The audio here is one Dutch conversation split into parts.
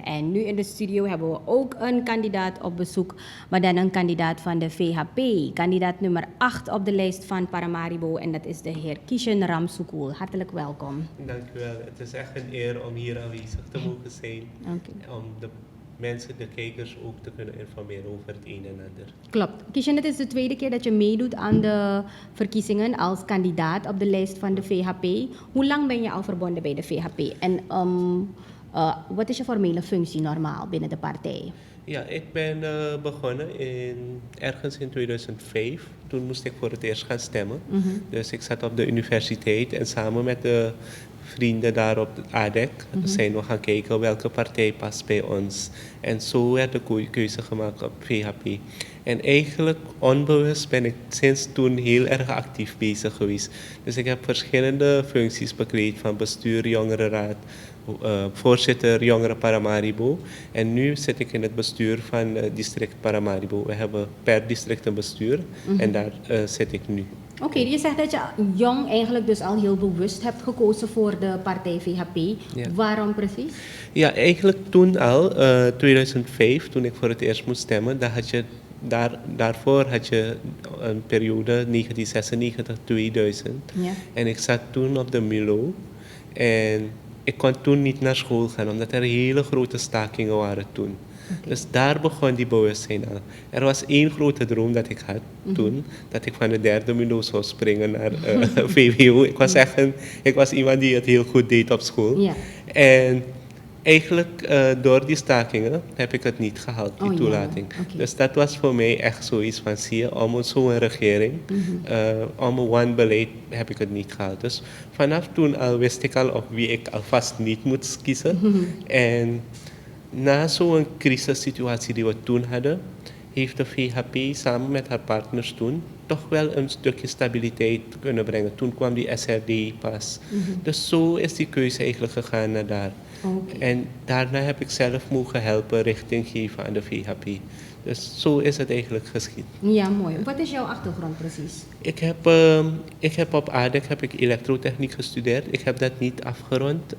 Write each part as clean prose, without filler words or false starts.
En nu in de studio hebben we ook een kandidaat op bezoek, maar dan een kandidaat van de VHP. Kandidaat nummer 8 op de lijst van Paramaribo en dat is de heer Kishen Ramsukul. Hartelijk welkom. Dank u wel. Het is echt een eer om hier aanwezig te mogen zijn. Om de mensen, de kijkers ook te kunnen informeren over het een en ander. Klopt. Kishen, het is de tweede keer dat je meedoet aan de verkiezingen als kandidaat op de lijst van de VHP. Hoe lang ben je al verbonden bij de VHP? En wat is je formele functie normaal binnen de partij? Ja, ik ben begonnen ergens in 2005. Toen moest ik voor het eerst gaan stemmen. Dus ik zat op de universiteit en samen met de vrienden daar op het ADEC zijn we gaan kijken welke partij past bij ons. En zo werd de keuze gemaakt op VHP. En eigenlijk onbewust ben ik sinds toen heel erg actief bezig geweest. Dus ik heb verschillende functies bekleed, van bestuur, jongerenraad, voorzitter Jongeren Paramaribo. En nu zit ik in het bestuur van district Paramaribo. We hebben per district een bestuur en daar zit ik nu. Oké, je zegt dat je jong eigenlijk dus al heel bewust hebt gekozen voor de partij VHP. Ja. Waarom precies? Ja, eigenlijk toen al, 2005, toen ik voor het eerst moest stemmen, daarvoor had je een periode 1996-2000. Ja. En ik zat toen op de MILO en ik kon toen niet naar school gaan, omdat er hele grote stakingen waren toen. Okay. Dus daar begon die bewustzijn al. Er was één grote droom dat ik had toen, dat ik van de derde MILO zou springen naar VWO. Ik was iemand die het heel goed deed op school. Ja. En eigenlijk door die stakingen heb ik het niet gehaald, die toelating. Ja. Okay. Dus dat was voor mij echt zoiets van, zie je, om zo'n regering, om een one-beleid heb ik het niet gehaald. Dus vanaf toen al wist ik al op wie ik alvast niet moet kiezen. En na zo'n crisissituatie die we toen hadden, heeft de VHP samen met haar partners toen toch wel een stukje stabiliteit kunnen brengen. Toen kwam die SRD pas. Dus zo is die keuze eigenlijk gegaan naar daar. Okay. En daarna heb ik zelf mogen helpen, richting geven aan de VHP. Dus zo is het eigenlijk geschied. Ja, mooi. Wat is jouw achtergrond precies? Ik heb op ADEC elektrotechniek gestudeerd. Ik heb dat niet afgerond.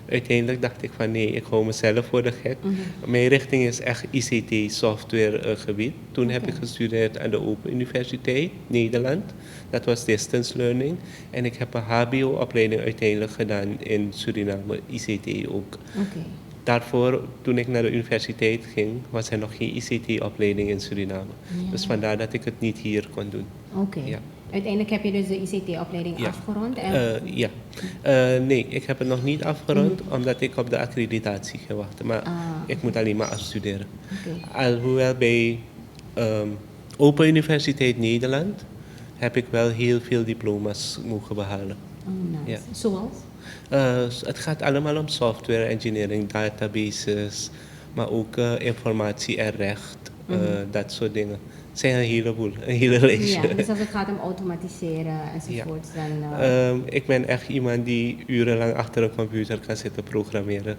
Uiteindelijk dacht ik van nee, ik hou mezelf voor de gek. Mijn richting is echt ICT, software gebied. Toen heb ik gestudeerd aan de Open Universiteit Nederland. Dat was distance learning. En ik heb een HBO-opleiding uiteindelijk gedaan in Suriname, ICT ook. Okay. Daarvoor, toen ik naar de universiteit ging, was er nog geen ICT-opleiding in Suriname. Ja. Dus vandaar dat ik het niet hier kon doen. Oké. Ja. Uiteindelijk heb je dus de ICT-opleiding afgerond? En... Ja. Nee, ik heb het nog niet afgerond, omdat ik op de accreditatie ga wachten. Maar ik moet alleen maar afstuderen. Okay. Alhoewel bij Open Universiteit Nederland heb ik wel heel veel diploma's mogen behalen. Oh, nice. Ja. Zoals? Het gaat allemaal om software engineering, databases, maar ook informatie en recht, dat soort dingen. Het zijn een hele lijstje. Ja, dus als het gaat om automatiseren enzovoort, dan... Ik ben echt iemand die urenlang achter een computer kan zitten programmeren.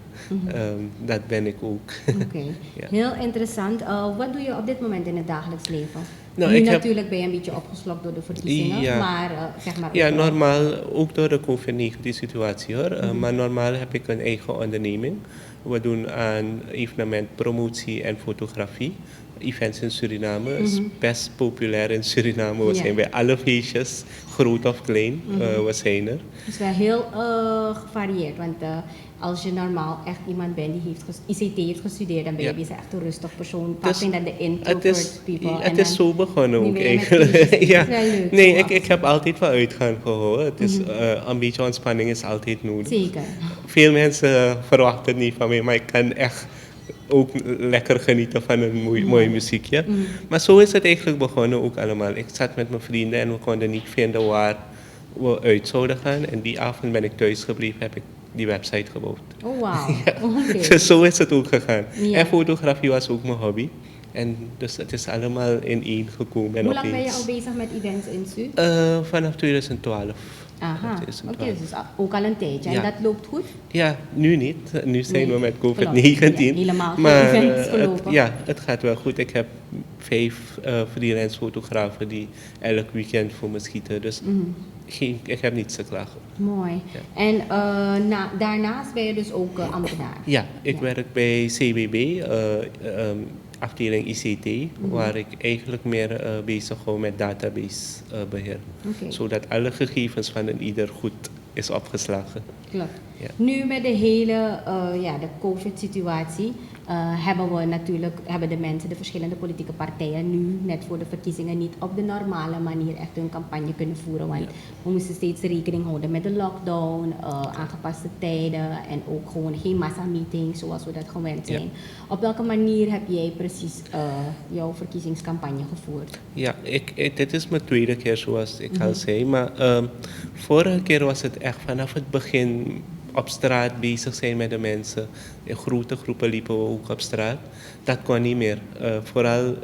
Dat ben ik ook. Oké. Ja. Heel interessant. Wat doe je op dit moment in het dagelijks leven? Nou, nu natuurlijk ben je een beetje opgeslokt door de verkiezingen, maar zeg maar... Ja, normaal, ook door de COVID-19 situatie hoor. Maar normaal heb ik een eigen onderneming. We doen aan evenement promotie en fotografie. Events in Suriname is best populair in Suriname. We zijn bij alle feestjes, groot of klein, we zijn er. Het is wel heel gevarieerd, want als je normaal echt iemand bent die ICT heeft gestudeerd, dan ben je echt een rustig persoon. Dus dan de introvert people. Het is zo begonnen ook eigenlijk. Ja. Nee, ik heb altijd van uitgaan gehoord. Het is, een beetje ontspanning is altijd nodig. Zeker. Veel mensen verwachten het niet van mij, maar ik kan echt ook lekker genieten van een mooi muziekje. Maar zo is het eigenlijk begonnen ook allemaal. Ik zat met mijn vrienden en we konden niet vinden waar we uit zouden gaan. En die avond ben ik thuis gebleven, heb ik die website gebouwd. Oh, wauw. Ja. Okay. Dus zo is het ook gegaan. Ja. En fotografie was ook mijn hobby. En dus het is allemaal in één gekomen. Hoe lang ben je al bezig met events in Su? Vanaf 2012. Aha, Dat is het oké, wel. dus ook al een tijdje. En Ja. dat loopt goed? Ja, nu niet. Nu zijn Nee, we met klopt. COVID-19. Ja, helemaal geen maar events het, gelopen. ja, het gaat wel goed. Ik heb 5 freelance fotografen die elk weekend voor me schieten. Dus ik heb niets te klagen. Mooi. Ja. En daarnaast ben je dus ook ambtenaar? Ja, ik Ja. werk bij CWB, afdeling ICT, waar ik eigenlijk meer bezig hou met databasebeheer. Oké. Zodat alle gegevens van een ieder goed is opgeslagen. Klopt. Ja. Nu met de hele de COVID-situatie hebben de mensen, de verschillende politieke partijen nu net voor de verkiezingen niet op de normale manier echt hun campagne kunnen voeren. Want we moesten steeds rekening houden met de lockdown, aangepaste tijden en ook gewoon geen massameetings zoals we dat gewend zijn. Ja. Op welke manier heb jij precies jouw verkiezingscampagne gevoerd? Ja, dit is mijn tweede keer zoals ik al zei. Maar vorige keer was het echt vanaf het begin op straat bezig zijn met de mensen. In grote groepen liepen we ook op straat. Dat kon niet meer. Vooral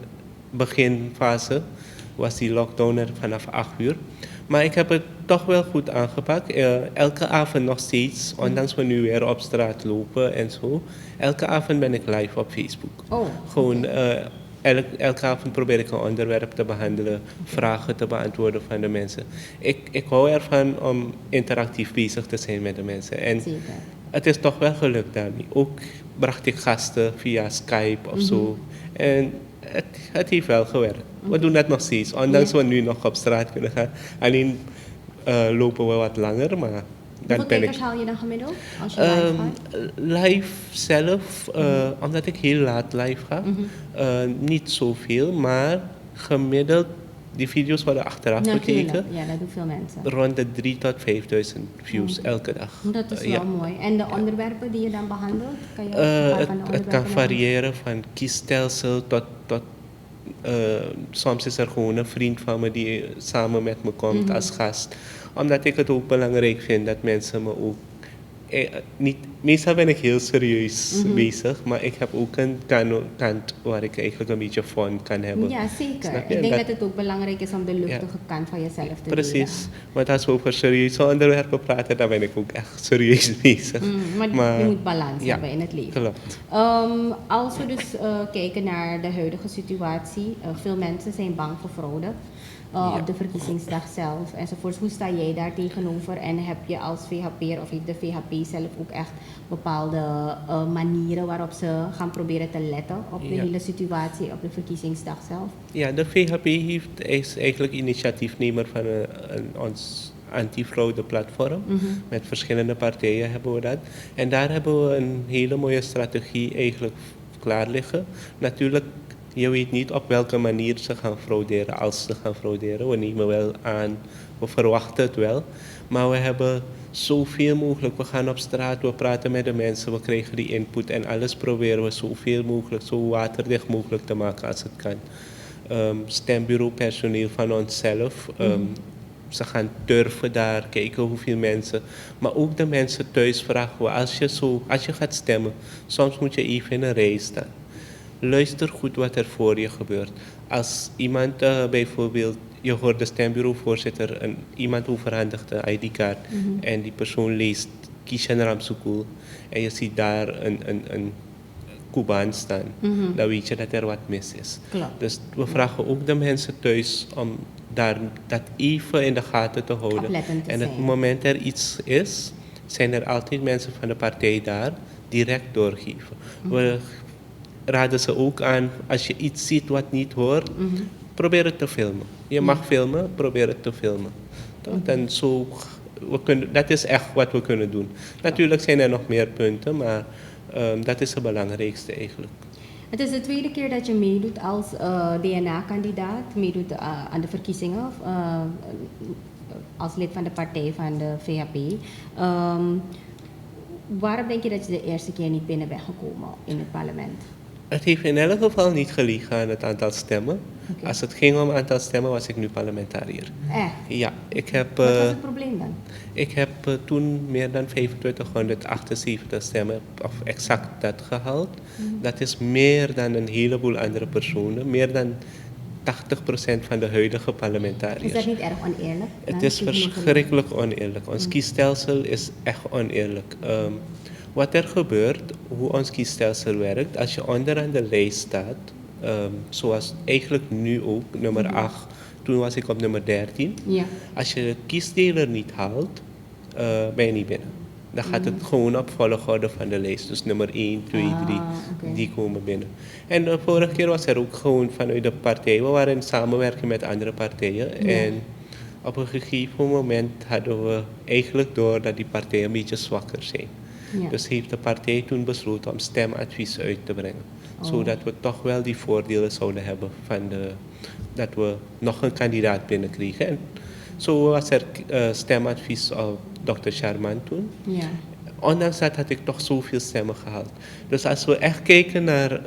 beginfase was die lockdown er vanaf 8 uur. Maar ik heb het toch wel goed aangepakt. Elke avond nog steeds, ondanks we nu weer op straat lopen en zo. Elke avond ben ik live op Facebook. Oh, Gewoon elke avond probeer ik een onderwerp te behandelen, vragen te beantwoorden van de mensen. Ik hou ervan om interactief bezig te zijn met de mensen. En zeker. het is toch wel gelukt daarmee. Ook bracht ik gasten via Skype of zo. En het heeft wel gewerkt. We doen dat nog steeds, ondanks we nu nog op straat kunnen gaan. Alleen lopen we wat langer, maar dan Hoeveel ben ik... kijkers haal je dan gemiddeld als je live gaat? Live zelf, omdat ik heel laat live ga, niet zoveel, maar gemiddeld, die video's worden achteraf Natuurlijk, bekeken, ja, dat doen veel mensen. rond de 3.000 tot 5.000 views elke dag. Dat is wel Ja. mooi. En de onderwerpen die je dan behandelt? Kan je een paar van de Het onderwerpen kan noemen? variëren van kiesstelsel tot soms is er gewoon een vriend van me die samen met me komt als gast. Omdat ik het ook belangrijk vind dat mensen me ook... meestal ben ik heel serieus bezig, maar ik heb ook een kant waar ik eigenlijk een beetje fun kan hebben. Ja, zeker. Snap je? Ik denk Dat- dat het ook belangrijk is om de luchtige kant van jezelf te delen. Precies. Maar als we over serieuze onderwerpen praten, dan ben ik ook echt serieus bezig. Maar je moet balans ja, hebben in het leven. Klopt. Als we dus kijken naar de huidige situatie, veel mensen zijn bang voor fraude op de verkiezingsdag zelf enzovoorts. Hoe sta jij daar tegenover en heb je als VHP'er of heeft de VHP zelf ook echt bepaalde manieren waarop ze gaan proberen te letten op de hele situatie op de verkiezingsdag zelf? Ja, de VHP is eigenlijk initiatiefnemer van ons anti-fraude platform. Met verschillende partijen hebben we dat. En daar hebben we een hele mooie strategie eigenlijk klaar liggen. Natuurlijk, je weet niet op welke manier ze gaan frauderen, als ze gaan frauderen. We nemen wel aan, we verwachten het wel. Maar we hebben zoveel mogelijk. We gaan op straat, we praten met de mensen, we krijgen die input en alles proberen we zoveel mogelijk, zo waterdicht mogelijk te maken als het kan. Stembureaupersoneel van onszelf. Ze gaan durven daar, kijken hoeveel mensen. Maar ook de mensen thuis vragen we, als je gaat stemmen, soms moet je even in een rij staan. Luister goed wat er voor je gebeurt. Als iemand bijvoorbeeld, je hoort de stembureauvoorzitter, iemand overhandigt een ID-kaart en die persoon leest Kishan Ramsukul en je ziet daar een Cubaan staan, dan weet je dat er wat mis is. Klopt. Dus we vragen ook de mensen thuis om dat even in de gaten te houden. Oplettend te En zijn. het moment er iets is, zijn er altijd mensen van de partij daar direct doorgeven. We raden ze ook aan, als je iets ziet wat niet hoort, probeer het te filmen. Je mag filmen, probeer het te filmen. Toch? Dan dat is echt wat we kunnen doen. Natuurlijk zijn er nog meer punten, maar dat is het belangrijkste eigenlijk. Het is de tweede keer dat je meedoet als DNA-kandidaat, meedoet aan de verkiezingen als lid van de partij van de VHP. Waarom denk je dat je de eerste keer niet binnen bent gekomen in het parlement? Het heeft in elk geval niet gelegen aan het aantal stemmen. Oké. Als het ging om aantal stemmen, was ik nu parlementariër. Echt? Ja, ik heb, Wat was het probleem dan? ik heb toen meer dan 2578 stemmen, of exact dat gehaald. Dat is meer dan een heleboel andere personen. Meer dan 80% van de huidige Is parlementariërs. dat niet erg oneerlijk? Het is verschrikkelijk oneerlijk. Ons kiesstelsel is echt oneerlijk. Wat er gebeurt, hoe ons kiesstelsel werkt, als je onderaan de lijst staat, zoals eigenlijk nu ook, nummer 8, toen was ik op nummer 13. Ja. Als je de kiesdeler niet haalt, ben je niet binnen. Dan gaat het gewoon op volgorde van de lijst. Dus nummer 1, 2, 3, oké. die komen binnen. En de vorige keer was er ook gewoon vanuit de partij. We waren in samenwerking met andere partijen. Ja. En op een gegeven moment hadden we eigenlijk door dat die partijen een beetje zwakker zijn. Ja. Dus heeft de partij toen besloten om stemadvies uit te brengen. Zodat we toch wel die voordelen zouden hebben van dat we nog een kandidaat binnenkregen. En zo was er stemadvies op Dr. Sharman toen. Ja. Ondanks dat had ik toch zoveel stemmen gehaald. Dus als we echt kijken naar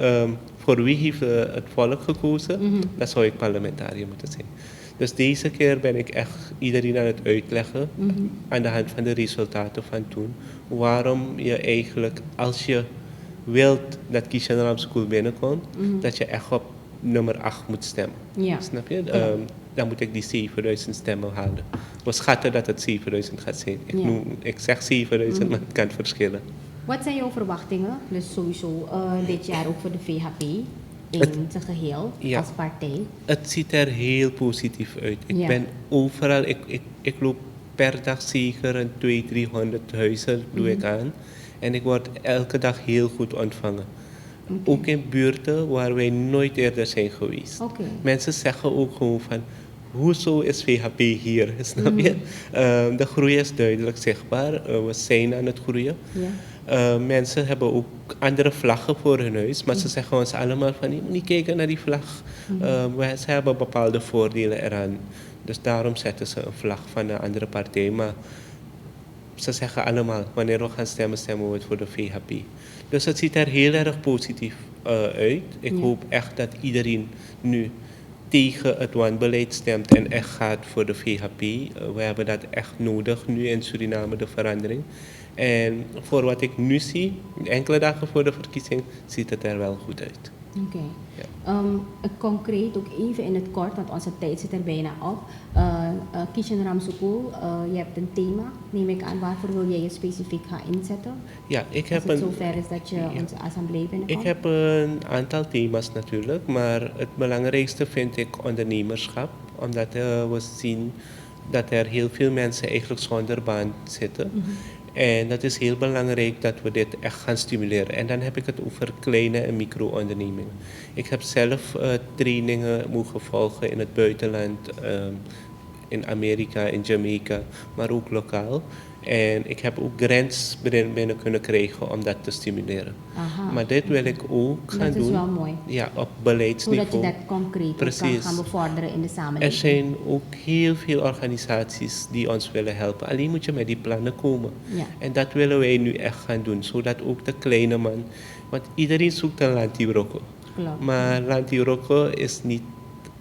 voor wie heeft het volk gekozen, dan zou ik parlementariër moeten zijn. Dus deze keer ben ik echt iedereen aan het uitleggen, aan de hand van de resultaten van toen, waarom je eigenlijk, als je wilt dat Kishan Ramschool binnenkomt, dat je echt op nummer 8 moet stemmen. Ja. Snap je? Dan moet ik die 7000 stemmen halen. We schatten dat het 7000 gaat zijn. Ik zeg 7000, maar het kan verschillen. Wat zijn jouw verwachtingen? Dus sowieso dit jaar ook voor de VHP in zijn geheel Ja. als partij. Het ziet er heel positief uit. Ik Ja. ben overal, ik loop per dag zeker een 200-300 huizen doe ik aan. En ik word elke dag heel goed ontvangen. Ook in buurten waar wij nooit eerder zijn geweest. Oké. Mensen zeggen ook gewoon van, hoezo is VHP hier? Snap je? De groei is duidelijk zichtbaar. We zijn aan het groeien. Ja. Mensen hebben ook andere vlaggen voor hun huis, maar ze zeggen ons allemaal van, je moet niet kijken naar die vlag. Ze hebben bepaalde voordelen eraan. Dus daarom zetten ze een vlag van een andere partij. Maar ze zeggen allemaal, wanneer we gaan stemmen, stemmen we het voor de VHP. Dus het ziet er heel erg positief uit. Ik hoop echt dat iedereen nu tegen het wanbeleid stemt en echt gaat voor de VHP. We hebben dat echt nodig nu in Suriname, de verandering. En voor wat ik nu zie, enkele dagen voor de verkiezing, ziet het er wel goed uit. Oké. Ja. Concreet ook even in het kort, want onze tijd zit er bijna op. Kishan Ramschool, je hebt een thema, neem ik aan. Waarvoor wil jij je specifiek gaan inzetten? Ja, ik heb Als het zover is dat je onze assemblee binnenkomt? Ik heb een aantal thema's natuurlijk, maar het belangrijkste vind ik ondernemerschap. Omdat we zien dat er heel veel mensen eigenlijk zonder baan zitten. En dat is heel belangrijk dat we dit echt gaan stimuleren. En dan heb ik het over kleine en micro-ondernemingen. Ik heb zelf trainingen mogen volgen in het buitenland, in Amerika, in Jamaica, maar ook lokaal. En ik heb ook grants binnen kunnen krijgen om dat te stimuleren. Aha. Maar dit wil ik ook gaan doen. Dat is wel mooi. Ja, op beleidsniveau. Zodat je dat concreet ook kan gaan bevorderen in de samenleving. Er zijn ook heel veel organisaties die ons willen helpen. Alleen moet je met die plannen komen. Ja. En dat willen wij nu echt gaan doen. Zodat ook de kleine man... Want iedereen zoekt een Lantibroko. Klopt. Maar Lantibroko is niet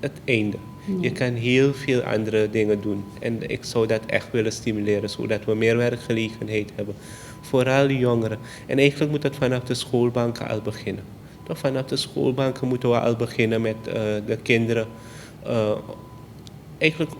het einde. Nee. Je kan heel veel andere dingen doen. En ik zou dat echt willen stimuleren. Zodat we meer werkgelegenheid hebben. Vooral jongeren. En eigenlijk moet het vanaf de schoolbanken al beginnen. Toch vanaf de schoolbanken moeten we al beginnen met de kinderen eigenlijk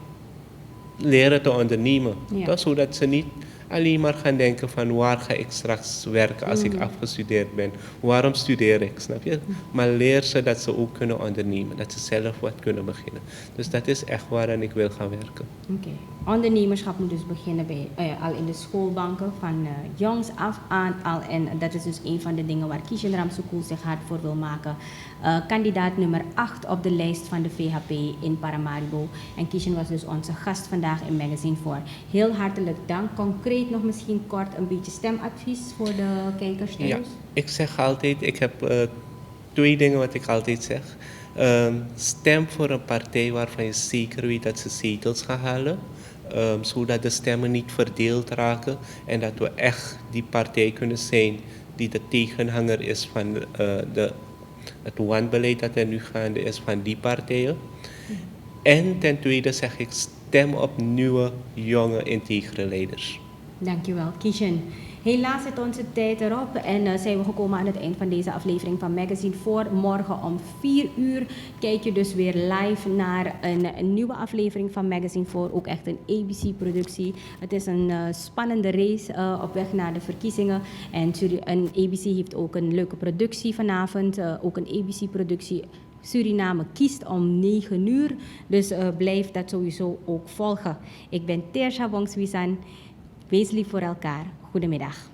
leren te ondernemen. Ja. Toch? Zodat ze niet alleen maar gaan denken van waar ga ik straks werken als ik afgestudeerd ben. Waarom studeer ik, snap je? Maar leer ze dat ze ook kunnen ondernemen. Dat ze zelf wat kunnen beginnen. Dus dat is echt waaraan ik wil gaan werken. Oké. Ondernemerschap moet dus beginnen bij, al in de schoolbanken van jongs af aan al. En dat is dus een van de dingen waar Kishan Ramschool zich hard voor wil maken. Kandidaat nummer 8 op de lijst van de VHP in Paramaribo. En Kishan was dus onze gast vandaag in Magazine 4. Heel hartelijk dank. Concreet nog misschien kort een beetje stemadvies voor de kijkers thuis? Ja, ik zeg altijd, ik heb 2 dingen wat ik altijd zeg. Stem voor een partij waarvan je zeker weet dat ze zetels gaan halen. Zodat de stemmen niet verdeeld raken. En dat we echt die partij kunnen zijn die de tegenhanger is van het wanbeleid dat er nu gaande is van die partijen. En ten tweede zeg ik, stem op nieuwe, jonge, integere leiders. Dankjewel, Kishan. Helaas zit onze tijd erop en zijn we gekomen aan het eind van deze aflevering van Magazine voor. Morgen om 4 uur kijk je dus weer live naar een nieuwe aflevering van Magazine voor. Ook echt een ABC-productie. Het is een spannende race op weg naar de verkiezingen. En ABC heeft ook een leuke productie vanavond. Ook een ABC-productie. Suriname kiest om 9 uur. Dus blijf dat sowieso ook volgen. Ik ben Teersha Wongswisan. Wees lief voor elkaar. Goedemiddag.